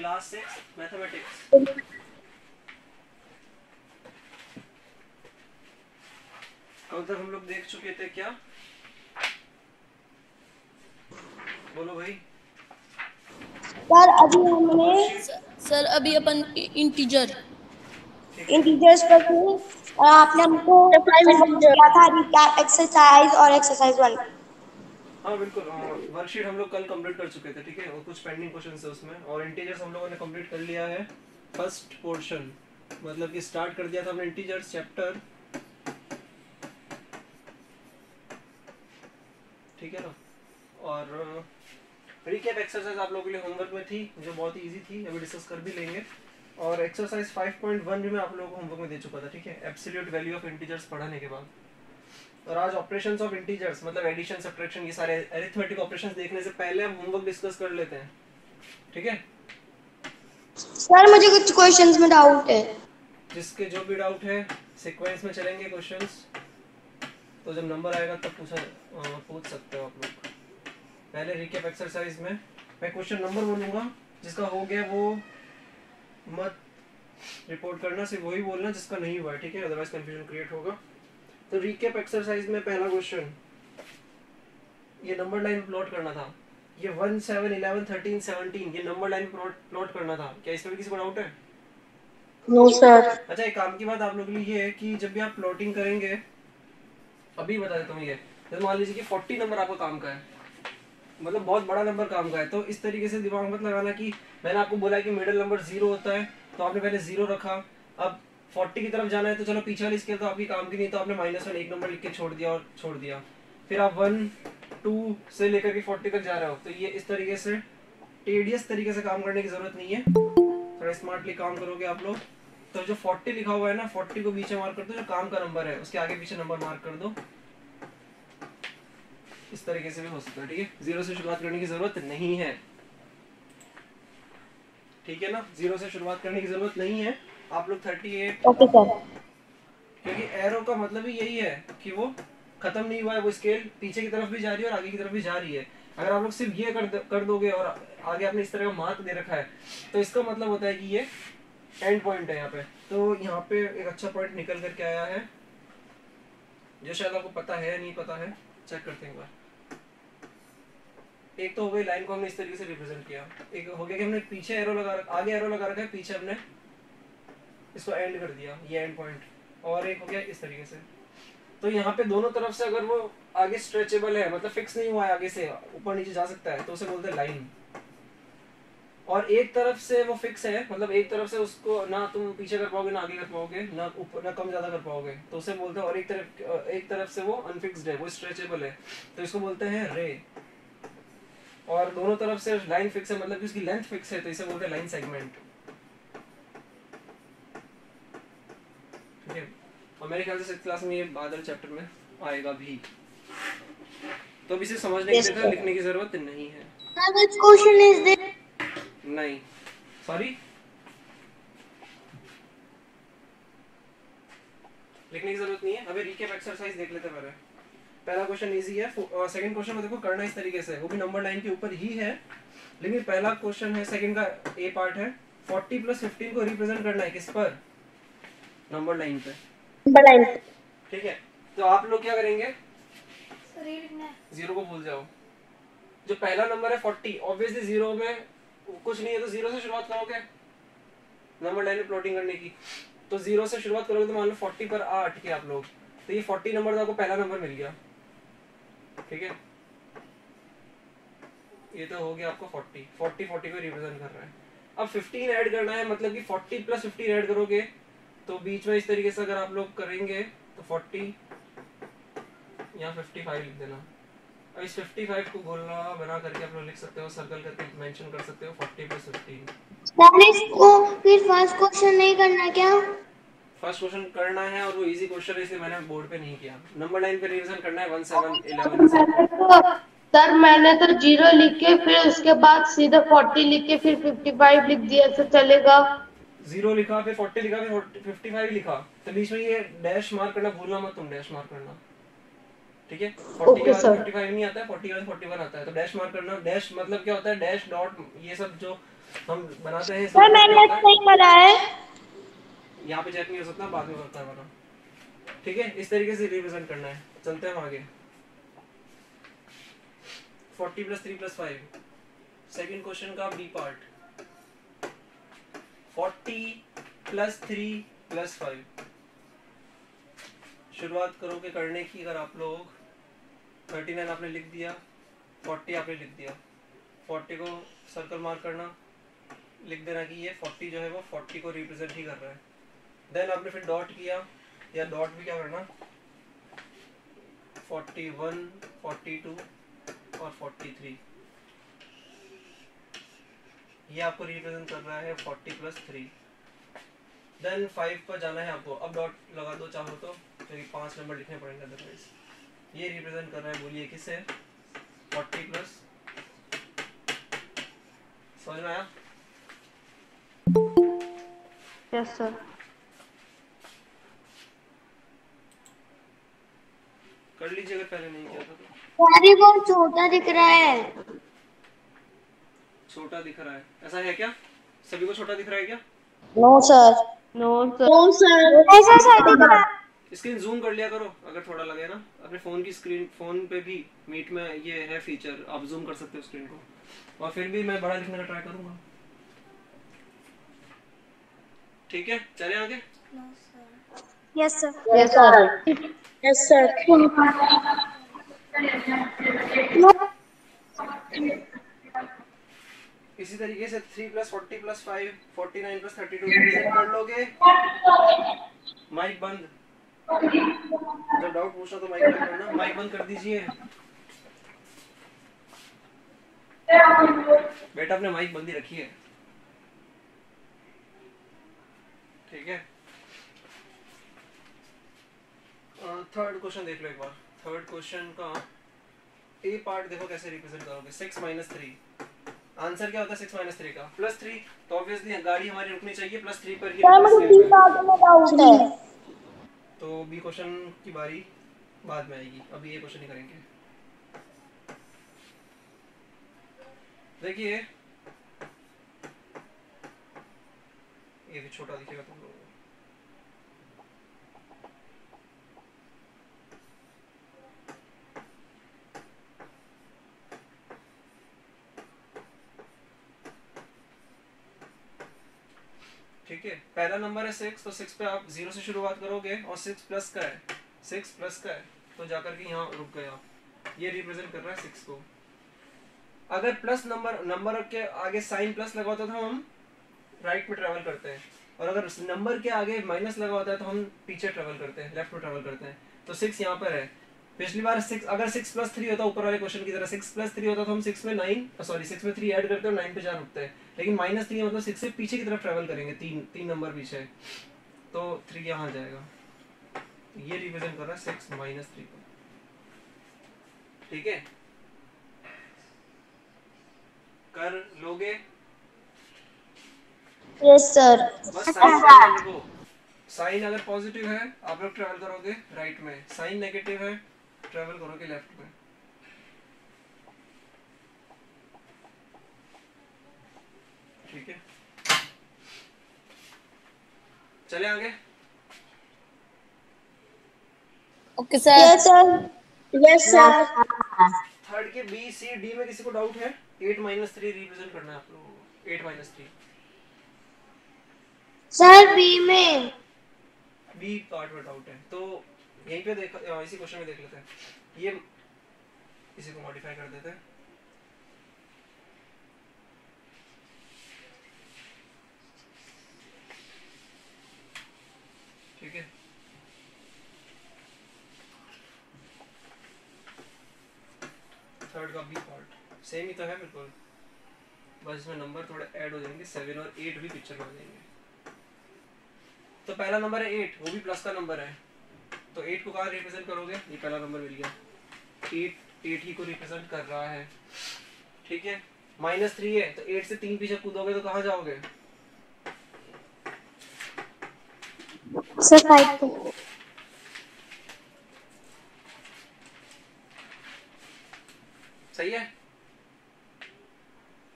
Class 6 mathematics. कल तक हम लोग देख चुके थे क्या? बोलो भाई। सर अभी अपन इंटीजर्स पर थे और आपने हमको किया था रिकैप एक्सरसाइज और एक्सरसाइज 1। हाँ बिल्कुल, वर्कशीट हम लोग कल कंप्लीट कर चुके थे, ठीक है, और कुछ पेंडिंग क्वेश्चन है उसमें, और इंटीजर्स हम लोगों ने कंप्लीट कर लिया है। फर्स्ट पोर्शन मतलब कि स्टार्ट कर दिया था हमने इंटीजर्स चैप्टर, ठीक है ना। और रिकैप एक्सरसाइज आप लोगों के लिए होमवर्क में थी, जो बहुत ही इजी थी, अभी डिस्कस कर भी लेंगे। और एक्सरसाइज 5.1 भी मैं आप लोगों को होमवर्क में दे चुका था, ठीक है, एब्सोल्यूट वैल्यू ऑफ इंटीजर्स पढ़ाने के बाद। और आज ऑपरेशंस ऑफ इंटीजर्स मतलब एडिशन सब्ट्रैक्शन, ये सारे अरिथमेटिक ऑपरेशंस देखने से पहले हम होमवर्क डिस्कस कर लेते हैं, ठीक है। सर मुझे कुछ क्वेश्चंस में डाउट है। जिसके जो भी डाउट है सीक्वेंस में चलेंगे क्वेश्चंस, तो जब नंबर आएगा तब पूछ सकते हो आप लोग। पहले रिकैप एक्सरसाइज में मैं क्वेश्चन नंबर बोलूँगा, जिसका हो गया वो मत रिपोर्ट करना, सिर्फ वही बोलना जिसका नहीं हुआ है, ठीक है, अदरवाइज कंफ्यूजन क्रिएट होगा। तो रिकैप एक्सरसाइज में पहला क्वेश्चन, ये नंबर लाइन प्लॉट करना था, ये 1 7 11 13 17 ये नंबर लाइन प्लॉट करना था। क्या इसमें भी किसी को डाउट है? No sir. अच्छा, एक काम की बात आप लोगों के लिए ये है कि जब भी आप प्लॉटिंग करेंगे, अभी बता देता हूँ, ये जैसे मान लीजिए कि 40 नंबर आपका काम का है, मतलब बहुत बड़ा नंबर काम का है, तो इस तरीके से दिमाग मत लगाना कि मैंने आपको बोला है कि मिडिल नंबर 0 होता है, तो आपने पहले 0 रखा, अब 40 की तरफ जाना है तो चलो पीछे वाली स्केल तो आपकी काम की नहीं, तो आपने -1 एक नंबर लिख के छोड़ दिया, फिर आप 1 2 से लेकर के 40 तक जा रहे हो। तो ये इस तरीके से टेडियस तरीके से काम करने की जरूरत नहीं है, थोड़ा स्मार्टली काम करोगे आप लोग। तो जो 40 लिखा हुआ है ना, 40 को बीच में मार्क कर दो, जो काम का नंबर है उसके आगे पीछे नंबर मार्क कर दो, इस तरीके से भी हो सकता है, ठीक है। 0 से शुरुआत करने की जरूरत नहीं है, ठीक है ना, 0 से शुरुआत करने की जरूरत नहीं है। आप लोग 38, ओके सर। क्योंकि एरो का मतलब ही यही है कि वो खत्म नहीं हुआ है, वो स्केल पीछे की तरफ भी जा रही है और आगे की तरफ भी जा रही है। अगर आप लोग सिर्फ ये कर दोगे और आगे आपने इस तरह का मार्क दे रखा है, तो इसका मतलब होता है कि ये एंड पॉइंट है यहाँ पे। तो यहाँ पे एक अच्छा पॉइंट निकल करके आया है, जो शायद आपको पता है या नहीं पता है, चेक करते हैं एक बार। एक तो हो गई लाइन को हमने इस तरीके से रिप्रेजेंट किया, एक हो गया कि हमने पीछे एरो लगा रखा, आगे एरो लगा रखा है, पीछे हमने इसको एंड कर दिया, ये एंड पॉइंट, और एक हो गया इस तरीके से। तो यहाँ पे दोनों तरफ से अगर वो आगे स्ट्रेचेबल है, मतलब फिक्स नहीं हुआ है, आगे से ऊपर नीचे जा सकता है, तो उसे बोलते हैं लाइन। और एक तरफ से वो फिक्स है, मतलब एक तरफ से उसको ना तुम पीछे कर पाओगे ना आगे कर पाओगे, ना ऊपर ना कम ज्यादा कर पाओगे, तो उसे बोलते हैं। और एक तरफ से वो अनफिक्स्ड है, वो स्ट्रेचेबल है, तो इसको बोलते हैं रे। और दोनों तरफ से लाइन फिक्स है, मतलब कि उसकी लेंथ फिक्स है, तो इसे बोलते हैं लाइन सेगमेंट, ठीक है। और मेरे ख्याल से 6th क्लास में ये बादल चैप्टर में आएगा भी, तो अब इसे समझने के लिए लिखने की जरूरत नहीं है। Question is there? नहीं, सॉरी, लिखने की जरूरत नहीं है। अभी रिकैप एक्सरसाइज देख लेते हैं। पहला क्वेश्चन इजी है, सेकंड क्वेश्चन में देखो करना इस तरीके से, वो भी नंबर लाइन के ऊपर ही है, लेकिन पहला क्वेश्चन है, सेकंड का ए पार्ट है, 40 + 15 को रिप्रेजेंट करना है किस पर? नंबर लाइन पे, नंबर लाइन। ठीक है। तो आप लोग क्या करेंगे? सर ये लिखना है, 0 को भूल जाओ। जो पहला नंबर है 40, ऑब्वियसली 0 में कुछ नहीं है, तो 0 से शुरुआत करोगे नंबर लाइन में प्लॉटिंग करने की, तो 0 से शुरुआत करोगे, तो मान लो 40 पर आ अटके आप लोग, तो ये 40 नंबर आपको पहला नंबर मिल गया, ठीक है। ये तो हो गया आपको 40 को रिप्रेजेंट कर रहा है। अब 15 ऐड करना है, मतलब कि 40 + 15 ऐड करोगे, तो बीच में इस तरीके से अगर आप लोग करेंगे तो 40 यहाँ 55 लिख देना। अब इस 55 को गोला बना करके आप लोग लिख सकते हो, सर्कल करके मेंशन कर सकते हो 40 + 15। सर इसको फिर फर्स्ट क्वेश्चन नहीं करना क्या? फर्स्ट क्वेश्चन करना है, और वो इजी क्वेश्चन है, इसलिए मैंने बोर्ड पे नहीं किया। नंबर लाइन पे रिवीजन करना है 1 7 11। सर मैंने तो 0 लिख के फिर उसके बाद सीधे 40 लिख के फिर 55 लिख दिया, तो चलेगा? 0 लिखा, फिर 40 लिखा, फिर 55 लिखा, तो बीच में ये डैश मार्क करना भूलना मत तुम, डैश मार्क करना, ठीक है। 40 के बाद 55 नहीं आता है, 40 के बाद 41 आता है, तो डैश मार्क करना। डैश मतलब क्या होता है? डैश डॉट, ये सब जो हम बनाते हैं सर मैंने नहीं करा है। यहाँ पे चेक नहीं हो सकता, बाद में करता है वाला। ठीक है, इस तरीके से रिप्रेजेंट करना है। चलते हैं हम आगे। 40 + 3 + 5 सेकंड क्वेश्चन का बी पार्ट। 40 + 3 + 5 शुरुआत करोगे करने की। अगर आप लोग 39 आपने लिख दिया, 40 आपने लिख दिया, 40 को सर्कल मार्क करना, लिख देना कि ये 40 जो है वो 40 को रिप्रेजेंट ही कर रहा है। देन आपने फिर डॉट किया, या डॉट भी क्या करना, 41, 42 और 43, ये आपको रिप्रेजेंट कर रहा है 40 + 3। देन 5 पर जाना है आपको। अब डॉट लगा दो चाहो तो, क्योंकि 5 नंबर लिखने पड़ेंगे अदरवाइज। ये रिप्रेजेंट कर रहा है, बोलिए किसे, 40 प्लस। समझ में आया? Yes sir. कर लीजिए अगर पहले नहीं किया था तो। सर ये बहुत छोटा दिख रहा है। छोटा दिख रहा है, ऐसा है क्या? सभी को छोटा दिख रहा है क्या? No sir. No no sir. ऐसा सर दिख रहा है। स्क्रीन जूम कर लिया करो अगर थोड़ा लगे ना। अपने फोन की स्क्रीन, फोन पे भी मीट में ये है फीचर, आप जूम कर सकते हो स्क्रीन को। और फिर भी मैं बड़ा लिखने का ट्राई करूंगा। ठीक है, चले आगे। Yes sir. Yes sir. Yes sir. इसी तरीके से 3 + 40 + 5 49 + 32 रिप्रेजेंट कर लोगे। माइक बंद। जब डाउट पूछना तो माइक बंद करना। माइक बंद कर दीजिए बेटा, अपने माइक बंद ही रखिए। ठीक है, थर्ड क्वेश्चन देख लो एक बार। थर्ड क्वेश्चन का ए पार्ट देखो कैसे रिप्रेजेंट करोगे। 6 - 3 आंसर क्या होता है 6 - 3 का? +3। तो ऑब्वियसली गाड़ी हमारी रुकनी चाहिए +3 पर ही। सर मुझे बी पार्ट में डाउट है। तो बी क्वेश्चन की बारी बाद में आएगी, अभी ये क्वेश्चन ही करेंगे। देखिए ये भी छोटा दिखेगा तुम लोगों को। ठीक है, पहला नंबर है 6, तो 6 पे आप 0 से शुरुआत करोगे और 6 प्लस का है, 6 प्लस का है, तो जाकर के यहाँ रुक गए आप। ये रिप्रेजेंट कर रहा है 6 को। अगर प्लस नंबर के आगे साइन प्लस लगा होता था हम राइट में ट्रेवल करते हैं, और अगर नंबर के आगे माइनस लगा होता है तो हम पीछे ट्रेवल करते हैं, लेफ्ट में ट्रेवल करते हैं। तो 6 यहाँ पर है। पिछली बार 6, अगर 6 + 3 होता ऊपर वाले क्वेश्चन की तरह, 6 + 3 होता तो हम 6 में 3 ऐड करते हैं और 9 पे 4 रुकते हैं। लेकिन -3 मतलब 6 से पीछे की तरफ ट्रेवल करेंगे, 3 नंबर पीछे, तो 3 यहाँ जाएगा। ये रिप्रेजेंट कर रहा है 6 - 3 को। ठीक है, कर लोगे? Yes sir. बस साइन पहचान लिखो। साइन अगर पॉजिटिव है आप लोग ट्रेवल करोगे राइट में, साइन नेगेटिव है ट्रेवल करोगे लेफ्ट में। ठीक है, चले आगे। Okay sir. Yes sir. Yes sir. Third के बी सी डी में किसी को डाउट है? 8 - 3 रिप्रेजेंट करना है आप लोगों को। 8 - 3 सर बी में। बी पार्ट में डाउट है तो यहीं पे देख, इसी क्वेश्चन में देख लेते हैं। ये इसी को मॉडिफाई कर देते हैं। ठीक है, थर्ड का बी पार्ट सेम ही तो है बिल्कुल, बस इसमें नंबर थोड़े ऐड हो जाएंगे। 7 और 8 भी पिक्चर में आ जाएंगे। तो पहला नंबर है 8, वो भी प्लस का नंबर है, तो 8 को कहाँ रिप्रेजेंट करोगे? ये पहला नंबर मिल गया, 8 ही को रिप्रेजेंट कर रहा है। ठीक है, -3 है तो 8 से 3 पीछे कूदोगे तो कहाँ जाओगे? सर 5 पे। सही है।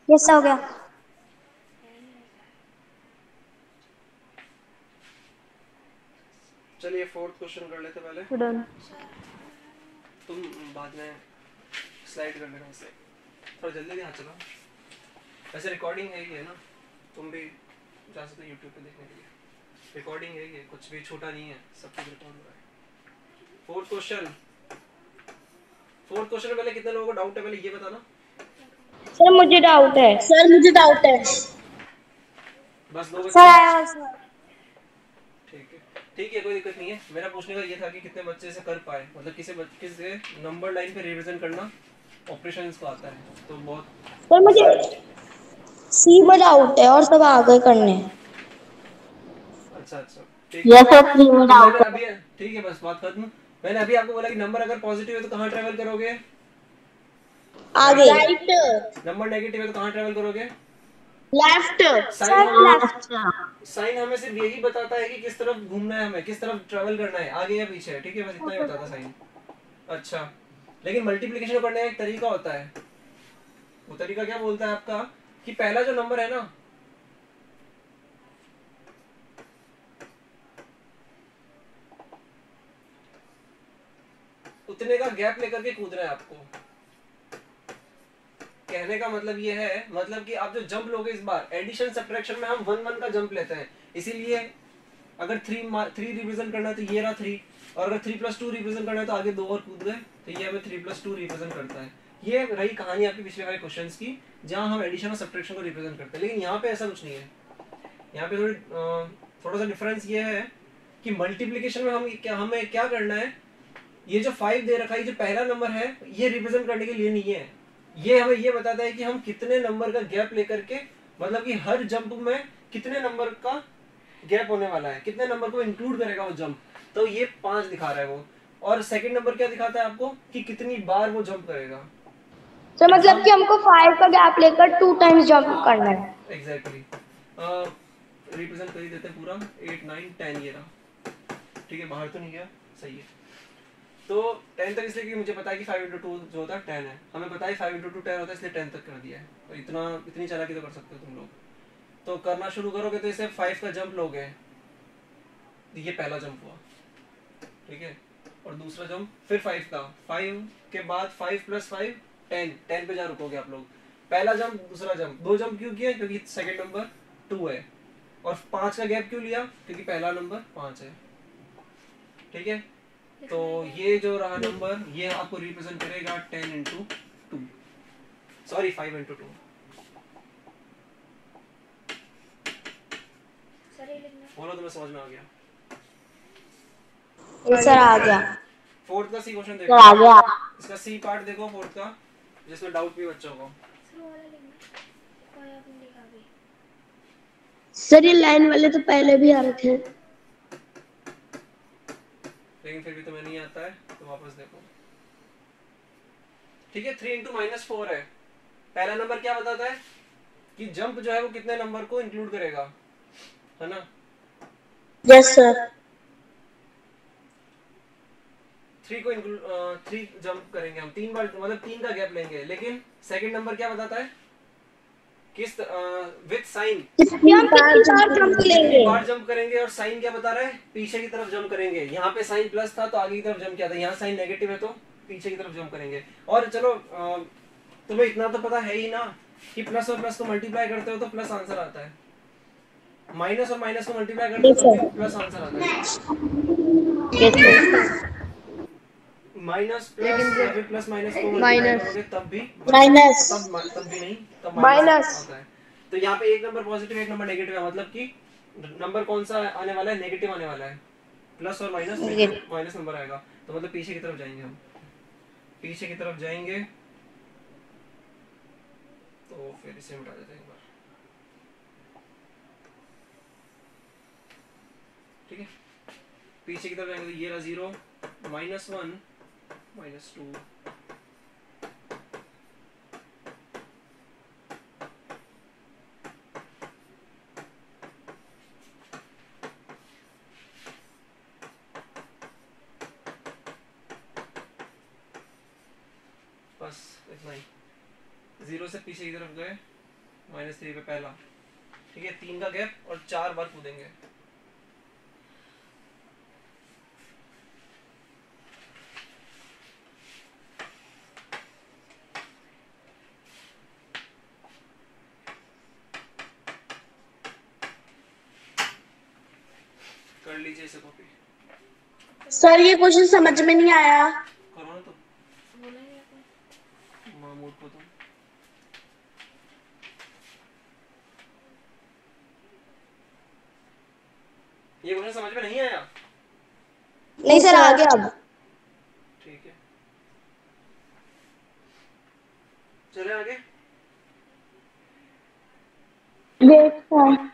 यस हो गया। फोर्थ क्वेश्चन कर लेते पहले, डन। तुम बाद में स्लाइड कर लेना इसे, थोड़ा जल्दी नहीं हाथ चलाओ। वैसे रिकॉर्डिंग है ही है ना, तुम भी जा सकते हो यूट्यूब पे देखने के लिए, रिकॉर्डिंग है ये, कुछ भी छोटा नहीं है, सब कुछ रिकॉर्ड हो रहा है। फोर्थ क्वेश्चन पहले कितने लोगों को डाउट है पहले ये बताना। सर मुझे डाउट है। सर मुझे डाउट है। बस दो सर बच्चे, आया सर। ठीक है कोई दिक्कत नहीं है। मेरा पूछने का ये था कि कितने बच्चे से कर पाए, मतलब किसे नंबर लाइन पे रिवीजन करना ऑपरेशंस को आता है, तो बहुत सर मुझे सी में डाउट है और सब आगे करने हैं। अच्छा ठीक है। यस सर, 3 में तो डाउट मैंने है। अभी, ठीक है बस बात खत्म। मैंने अभी आपको बोला कि नंबर अगर पॉजिटिव है तो कहाँ ट्रेवल करोगे, आगे राइट। नंबर नेगेटिव है तो कहाँ ट्रेवल करोगे, लेफ्ट। Sign left. साइन हमें सिर्फ यही बताता है कि किस तरफ घूमना है, हमें किस तरफ ट्रेवल करना है, आगे या पीछे, ठीक है बस इतना ही बताता साइन। अच्छा, लेकिन मल्टीप्लिकेशन करने का एक तरीका होता है, वो तरीका क्या बोलता है आपका कि पहला जो नंबर है ना, उतने का गैप लेकर के कूदना है आपको। कहने का मतलब ये है, मतलब कि आप जो जंप लोगे इस बार एडिशन सब्ट्रैक्शन में हम 1 1 का जंप लेते हैं, इसीलिए अगर 3 रिवीजन करना है तो ये रहा 3, और अगर 3+2 रिवीजन करना है तो आगे 2 और कूद गए, तो ये हमें 3+2 रिवीजन करता है। ये रही कहानी आपकी पिछले वाले क्वेश्चंस की, जहां हम एडिशन और सब्ट्रैक्शन को रिप्रेजेंट करते हैं। लेकिन यहाँ पे ऐसा कुछ नहीं है, यहाँ पे थोड़ा सा डिफरेंस ये है कि मल्टीप्लीकेशन में हमें क्या करना है, ये जो 5 दे रखा है, जो पहला नंबर है, ये रिप्रेजेंट करने के लिए नहीं है, ये हमें ये बताता है कि हम कितने नंबर का गैप लेकर के, मतलब कि हर जंप में कितने नंबर का गैप होने वाला है, कितने नंबर को इंक्लूड करेगा वो जंप। तो ये 5 दिखा रहा है वो, और सेकंड नंबर क्या दिखाता है आपको कि कितनी बार वो जंप करेगा। तो मतलब कि हमको 5 का गैप लेकर 2 टाइम्स जंप करना है। एग्जैक्टली रिप्रेजेंट कर ही देते हैं पूरा, 8 9 10 ये रहा, ठीक है बाहर तो नहीं गया, सही है। तो 10 तक इसलिए कि मुझे पता है कि 5 × 2 जो होता है 10 है, हमें पता है 5 × 2 10 होता है, इसलिए 10 तक कर दिया है। तो इतनी चालाकी तो कर सकते हो तुम लोग। तो करना शुरू करोगे तो इसे 5 का जंप लोगे, ये पहला जंप हुआ, ठीक है, और दूसरा जंप फिर 5 का, 5 के बाद 5 + 5 10 पे जा रुकोगे आप लोग। पहला जंप दूसरा जंप, 2 जंप क्यों किया, क्योंकि सेकंड नंबर 2 है, और 5 का गैप क्यों लिया, क्योंकि पहला नंबर 5 है, ठीक है। तो ये जो रहा नंबर, ये आपको रिप्रेजेंट करेगा 10 × 2, सॉरी 5 × 2। बोलो तुम्हें समझ में आ गया? सर आ गया। फोर्थ का सी क्वेश्चन सर देखो, आ गया। इसका सी पार्ट देखो फोर्थ का, जिसमें डाउट भी बच्चों को। सर ये लाइन वाले तो पहले भी आ रखे हैं। लेकिन फिर भी तुम्हें नहीं आता है तो वापस देखो, ठीक है। 3 × -4 है। पहला नंबर क्या बताता है कि जंप जो है वो कितने नंबर को इंक्लूड करेगा, है ना। Yes sir. 3 जंप करेंगे हम 3 बार, मतलब 3 का गैप लेंगे। लेकिन सेकंड नंबर क्या बताता है, किस विद साइन हम कितनी बार जंप लेंगे? बार जंप करेंगे, और साइन क्या बता रहा है, पीछे की तरफ जंप करेंगे। यहाँ पे साइन प्लस था तो आगे की तरफ जंप किया था, यहाँ साइन नेगेटिव है तो पीछे की तरफ जंप करेंगे। और चलो तुम्हें इतना तो पता है ही ना कि प्लस और प्लस को मल्टीप्लाई करते हो तो प्लस आंसर आता है, माइनस और माइनस को मल्टीप्लाई करते हो तो भी प्लस आंसर आता है। माइनस प्लस या फिर प्लस माइनस को मल्टीप्लाई करोगे तब भी माइनस। तब भी नहीं, तब माइनस आता है। तो यहाँ पे एक नंबर पॉजिटिव एक नंबर नेगेटिव है, मतलब कि नंबर कौन सा आने वाला है, नेगेटिव आने वाला है। प्लस और माइनस माइनस नंबर आएगा, तो मतलब पीछे की तरफ जाएंगे हम, पीछे की तरफ जाएंगे। तो फिर इसे मिटा देते हैं एक बार, ठीक है। पीछे की तरफ जाएंगे तो ये रहा 0 -1 -2 बस इतना ही। 0 से पीछे की तरफ गए, -3 पे पहला, ठीक है, 3 का गैप और 4 बार कूदेंगे। लीजिए इसे कॉपी सर ये क्वेश्चन समझ में नहीं आया। करो ना तो महमूद को तो ये क्वेश्चन समझ में नहीं आया। नहीं सर आ गया अब। ठीक है चले आगे।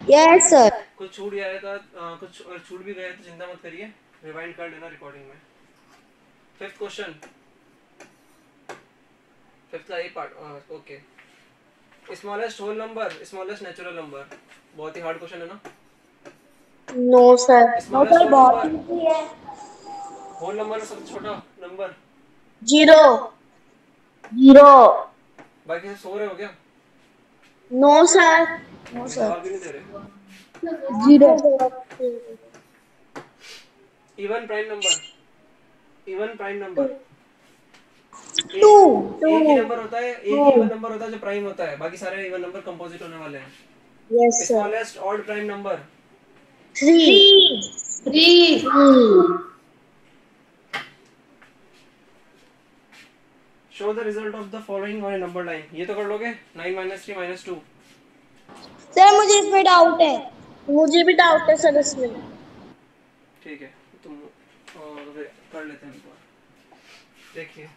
Yes sir. कुछ छूट गया था कुछ और छूट भी गया तो चिंता मत करिए, रिवाइंड कर लेना रिकॉर्डिंग में। फिफ्थ क्वेश्चन, फिफ्थ का a part okay. Smallest whole number, smallest natural number, बहुत ही हार्ड क्वेश्चन है ना। No sir. स्मॉलेस्ट होल बहुत नंबर, इजी है। होल नंबर में सबसे छोटा नंबर। 0। बाकी सब सो रहे हो क्या? No sir. जवाब भी नहीं दे रहे। 0। Even prime number, even prime number 2। एक ही नंबर होता है, एक ही इवन नंबर होता है जो प्राइम होता है, बाकी सारे इवन नंबर कंपोजिट होने वाले हैं। Yes sir. Smallest odd prime number 3। 3 show the result of the following on A number line. ये तो कर लोगे 9 - 3 - 2। सर मुझे इसमें डाउट है। मुझे भी डाउट है सर इसमें। ठीक है तुम कर लेते हैं एक बार, देखिए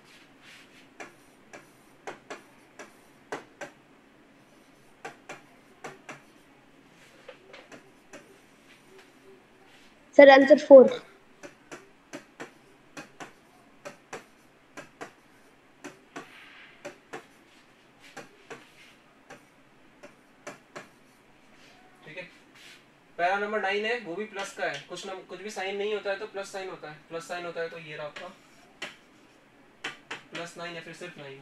सर आंसर 4। ठीक है। पहला नंबर 9 है, वो भी प्लस का है। कुछ भी साइन नहीं होता है तो प्लस साइन होता है, प्लस साइन होता है तो ये रहा आपका +9 या फिर सिर्फ 9।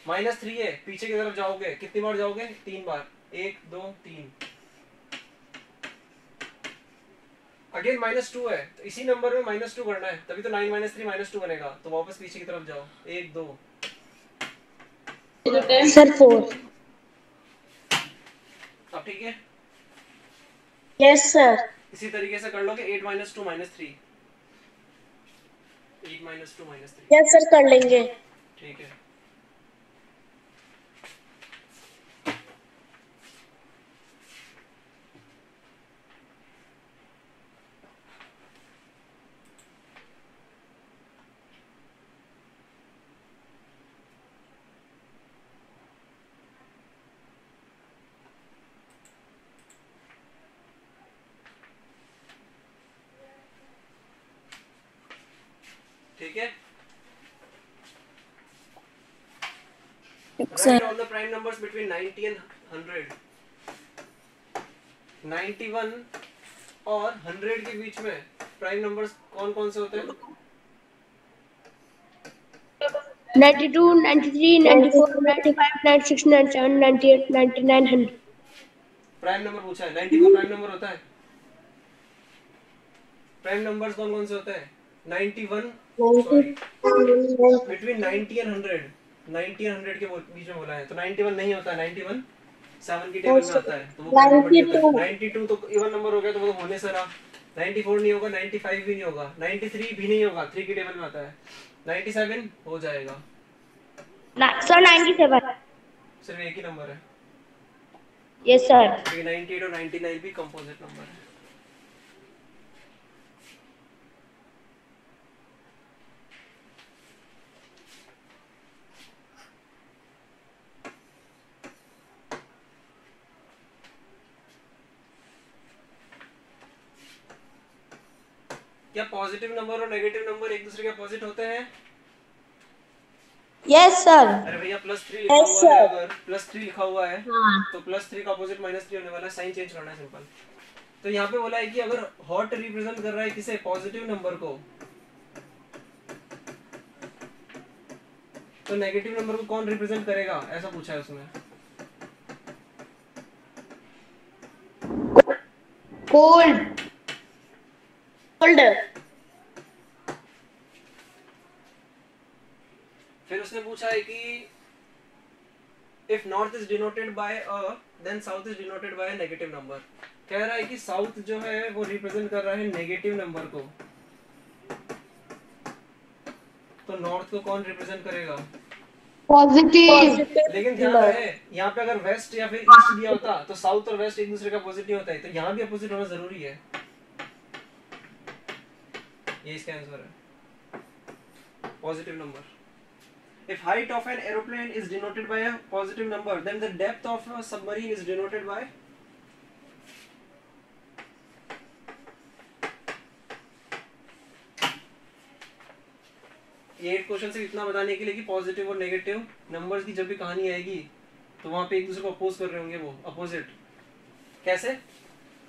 -3 है, पीछे की तरफ जाओगे कितनी बार जाओगे? 3 बार, 1 2 3। अगेन -2 है तो इसी नंबर में -2 करना है, तभी तो 9 - 3 - 2 बनेगा। तो वापस पीछे की तरफ जाओ, 1 2। सर 4। अब ठीक है, यस सर। इसी तरीके से कर लोगे 8 - 2 - 3, 8 - 2 - 3। यस सर कर लेंगे। ठीक है। ठीक है, write all the prime numbers between 90 and 100। 91 और 100 के बीच में प्राइम नंबर्स कौन कौन से होते हैं? 92, 93, 94, 95, 96, 97, 98, 99, 100। प्राइम नंबर पूछा है, 94 प्राइम नंबर होता है। प्राइम नंबर्स कौन कौन से होते हैं? 91 सॉरी बिटवीन 90 एंड 100, 90 एंड 100 के बीच में बोला है तो 91 नहीं होता है। 91 7 की टेबल में आता है तो वो प्राइम नंबर नहीं होता है। 92 तो इवन नंबर हो गया तो वो होने से रहा। 94 नहीं होगा, 95 भी नहीं होगा, 93 भी नहीं होगा, 3 की टेबल में आता है। 97 हो जाएगा। सर 97। सिर्फ एक ही नंबर है यस सर। क्योंकि 98 और 99 भी कंपोजिट नंबर है। क्या पॉजिटिव नंबर और नेगेटिव नंबर एक दूसरे के अपोजिट होते हैं? Yes sir. अरे भैया +3 लिखा हुआ है, अगर +3 लिखा हुआ है तो +3 का अपोजिट -3 होने वाला है। साइन चेंज करना है सिंपल। तो यहाँ पे बोला है कि अगर हॉट रिप्रेजेंट कर रहा है किसे? पॉजिटिव नंबर को, तो नेगेटिव नंबर को कौन रिप्रेजेंट करेगा, ऐसा पूछा है उसमें। कोल्ड। फिर उसने पूछा है कि if north is denoted by a then south is denoted by a negative number. कह रहा है कि साउथ जो है वो रिप्रेजेंट कर रहा है नेगेटिव नंबर को, तो नॉर्थ को कौन रिप्रेजेंट करेगा? पॉजिटिव। लेकिन ध्यान रहे यहाँ पे अगर वेस्ट या फिर ईस्ट दिया होता तो साउथ और वेस्ट एक दूसरे का अपोजिट नहीं होता है, तो यहाँ भी अपोजिट होना जरूरी है। ये इसका आंसर है, positive number. If height of an aeroplane is denoted by a positive number, then the depth of a submarine is denoted by? ये 8 क्वेश्चन से इतना बताने के लिए कि पॉजिटिव और नेगेटिव नंबर्स की जब भी कहानी आएगी तो वहां पे एक दूसरे को अपोज कर रहे होंगे, वो अपोजिट। कैसे?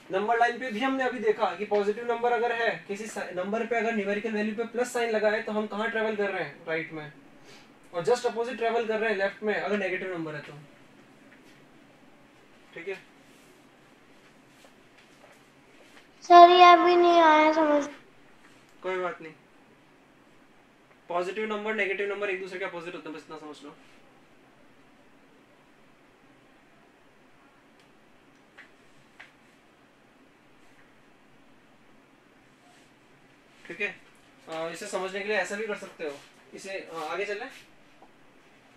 नंबर लाइन पे भी हमने अभी देखा कि पॉजिटिव नंबर अगर है, किसी नंबर पे अगर न्यूमेरिकल वैल्यू पे प्लस साइन लगा है तो हम कहाँ ट्रेवल कर रहे हैं? राइट में। और जस्ट अपोजिट ट्रेवल कर रहे हैं लेफ्ट में अगर नेगेटिव नंबर है तो। ठीक है सर ये अभी नहीं आया समझ। कोई बात नहीं, पॉजिटिव नंबर नेगेटिव नंबर एक दूसरे के अपोजिट होते हैं, बस इतना समझ लो। ठीक है, इसे समझने के लिए ऐसा भी कर सकते हो, इसे आगे चलें,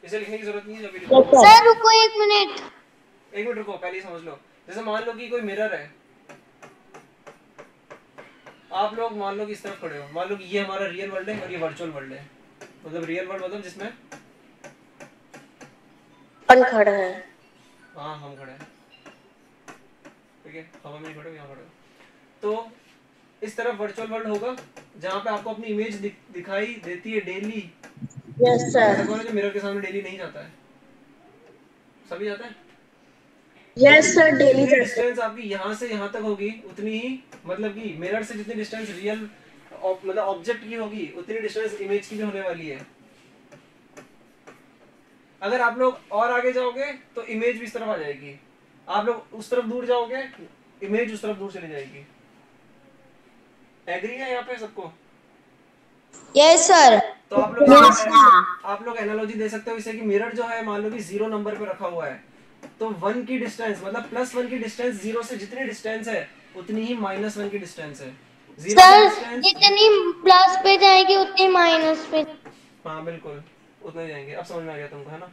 इसे लिखने की जरूरत नहीं है। जब सर रुको 1 मिनट। 1 मिनट रुको, पहले ही समझ लो। जैसे मान लो कि कोई मिरर है, आप लोग मान लो कि इस तरफ खड़े हो, मान लो कि ये हमारा रियल वर्ल्ड है और ये वर्चुअल वर्ल्ड है। मतलब रियल वर्ल्ड मतलब जिसमें अपन खड़ा है। हाँ हम खड़े हैं, ठीक है, हवा में नहीं खड़े, यहाँ खड़े हो। तो इस तरफ वर्चुअल वर्ल्ड होगा जहाँ पे आपको अपनी इमेज दिखाई देती है डेली। Yes sir. कौन है जो मिरर के सामने डेली नहीं जाता है? सभी जाता है। यस सर, डेली जितनी डिस्टेंस आपकी यहाँ से यहाँ तक होगी उतनी ही, मतलब कि मिरर से जितनी डिस्टेंस रियल मतलब ऑब्जेक्ट की होगी उतनी डिस्टेंस इमेज की भी होने वाली है। अगर आप लोग और आगे जाओगे तो इमेज भी इस तरफ आ जाएगी, आप लोग उस तरफ दूर जाओगे इमेज उस तरफ दूर चली जाएगी। एग्री है यहाँ पे सबको? Yes sir. तो आप लोग एनालॉजी दे सकते हो इसे कि मिरर जो है मान लो कि 0 नंबर पे रखा हुआ है, तो 1 की डिस्टेंस मतलब +1 की डिस्टेंस 0 से जितनी डिस्टेंस है उतनी ही -1 की डिस्टेंस है। सर जितनी प्लस पे जाएगी उतनी माइनस पे। हाँ बिल्कुल उतना ही जाएंगे। अब समझ में आ गया तुमको, है ना?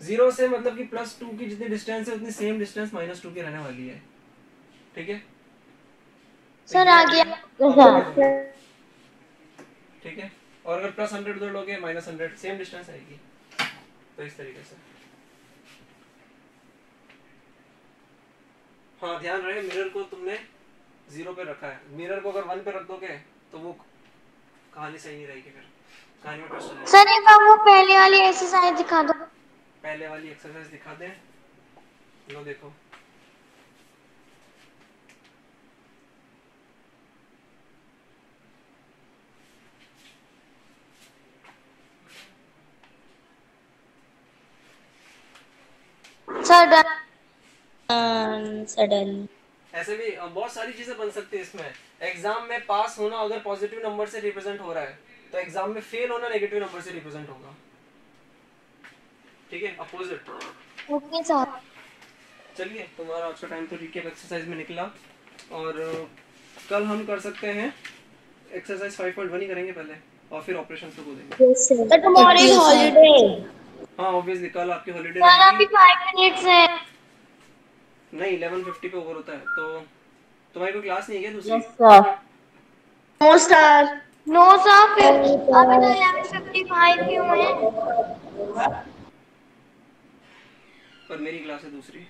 0 से मतलब कि +2 की जितनी डिस्टेंस है उतनी सेम डिस्टेंस -2 की रहने वाली है। ठीक है सर आ गया। ठीक है, और अगर +100 उधर लोगे -100 सेम डिस्टेंस आएगी। तो इस तरीके से हाँ ध्यान रहे, मिरर को तुमने 0 पे रखा है, मिरर को अगर 1 पे रख दोगे तो वो कहानी सही नहीं रहेगी, फिर कहानी में ट्विस्ट हो सर एक बार वो पहले वाली एक्सरसाइज दिखा दो। पहले वाली एक्सरसाइज दिखा दें, लो देखो। सडन ऐसे भी बहुत सारी चीजें बन सकती है इसमें। एग्जाम में पास होना अगर पॉजिटिव नंबर से रिप्रेजेंट हो रहा है तो एग्जाम में फेल होना नेगेटिव नंबर से रिप्रेजेंट होगा। ठीक है, अपोजिट। Okay sir. चलिए तुम्हारा आज का टाइम तो रिकैप एक्सरसाइज में निकला, और कल हम कर सकते हैं एक्सरसाइज 5.1 ही करेंगे पहले और फिर ऑपरेशंस को देंगे। Sir tomorrow is holiday. हाँ ऑब्वियसली कल आपकी हॉलीडे सर अभी 5 मिनट्स है। नहीं 11:50 पे ओवर होता है, तो तुम्हारी कोई क्लास नहीं है क्या दूसरी? No sir. नो सर फिर अभी तो 11:55 ही हुए हैं। पर मेरी क्लास है दूसरी,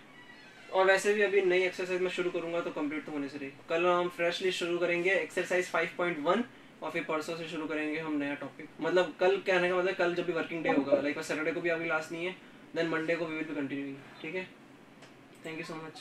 और वैसे भी अभी नई एक्सरसाइज मैं शुरू करूंगा तो कंप्लीट तो होने से रही। कल हम फ्रेशली शुरू करेंगे एक्सरसाइज 5.1 और फिर परसों से शुरू करेंगे हम नया टॉपिक। मतलब कल कहने का मतलब कल जब भी वर्किंग डे होगा, लाइक सैटरडे को भी आपकी क्लास नहीं है, देन मंडे को वी विल बी कंटिन्यूइंग। ठीक है, थैंक यू सो मच।